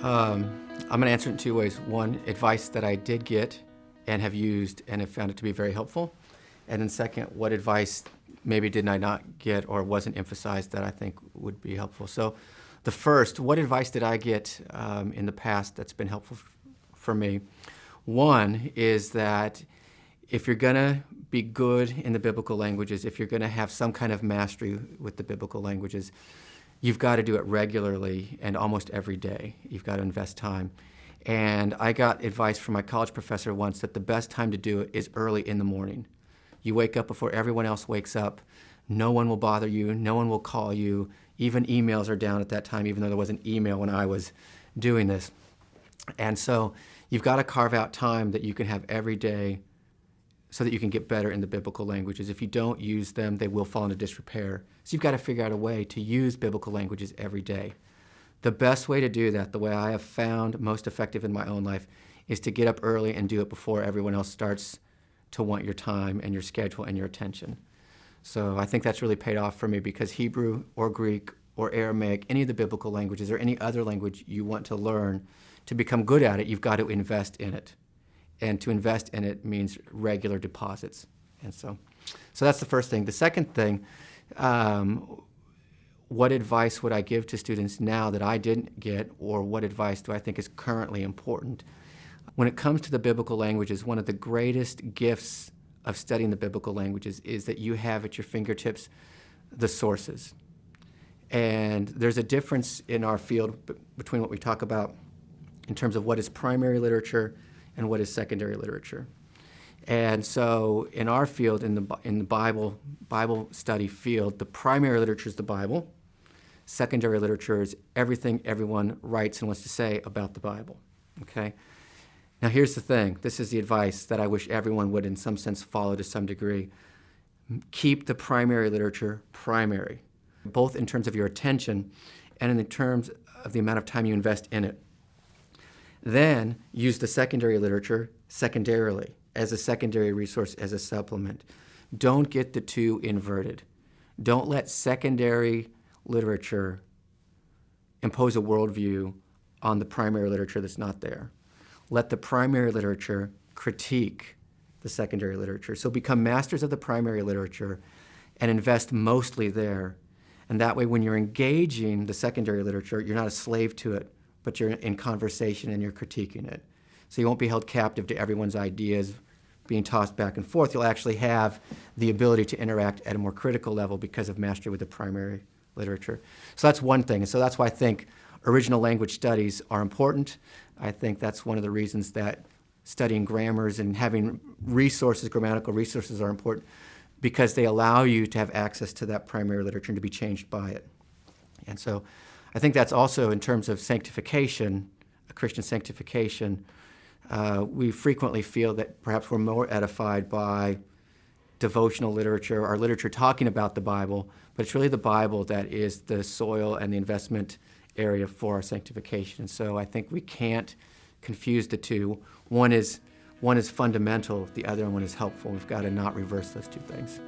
I'm going to answer it in two ways. One, advice that I did get and have used and have found it to be very helpful. And then second, what advice maybe did I not get or wasn't emphasized that I think would be helpful. So the first, what advice did I get in the past that's been helpful for me? One is that if you're going to be good in the biblical languages, if you're going to have some kind of mastery with the biblical languages, you've got to do it regularly and almost every day. You've got to invest time. And I got advice from my college professor once that the best time to do it is early in the morning. You wake up before everyone else wakes up. No one will bother you. No one will call you. Even emails are down at that time, even though there wasn't email when I was doing this. And so you've got to carve out time that you can have every day so that you can get better in the biblical languages. If you don't use them, they will fall into disrepair. So you've got to figure out a way to use biblical languages every day. The best way to do that, the way I have found most effective in my own life, is to get up early and do it before everyone else starts to want your time and your schedule and your attention. So I think that's really paid off for me, because Hebrew or Greek or Aramaic, any of the biblical languages or any other language you want to learn, to become good at it, you've got to invest in it. And to invest in it means regular deposits. And so that's the first thing. The second thing, what advice would I give to students now that I didn't get, or what advice do I think is currently important? When it comes to the biblical languages, one of the greatest gifts of studying the biblical languages is that you have at your fingertips the sources. And there's a difference in our field between what we talk about in terms of what is primary literature and what is secondary literature. And so in our field, in the Bible study field, the primary literature is the Bible. Secondary literature is everything everyone writes and wants to say about the Bible. Okay? Now here's the thing. This is the advice that I wish everyone would in some sense follow to some degree. Keep the primary literature primary, both in terms of your attention and in the terms of the amount of time you invest in it. Then use the secondary literature secondarily, as a secondary resource, as a supplement. Don't get the two inverted. Don't let secondary literature impose a worldview on the primary literature that's not there. Let the primary literature critique the secondary literature. So become masters of the primary literature and invest mostly there. And that way, when you're engaging the secondary literature, you're not a slave to it, but you're in conversation and you're critiquing it. So you won't be held captive to everyone's ideas being tossed back and forth. You'll actually have the ability to interact at a more critical level because of mastery with the primary literature. So that's one thing. And so that's why I think original language studies are important. I think that's one of the reasons that studying grammars and having resources, grammatical resources, are important, because they allow you to have access to that primary literature and to be changed by it. And so I think that's also in terms of sanctification, a Christian sanctification. We frequently feel that perhaps we're more edified by devotional literature or literature talking about the Bible, but it's really the Bible that is the soil and the investment area for our sanctification. And so I think we can't confuse the two. One is fundamental, the other one is helpful. We've got to not reverse those two things.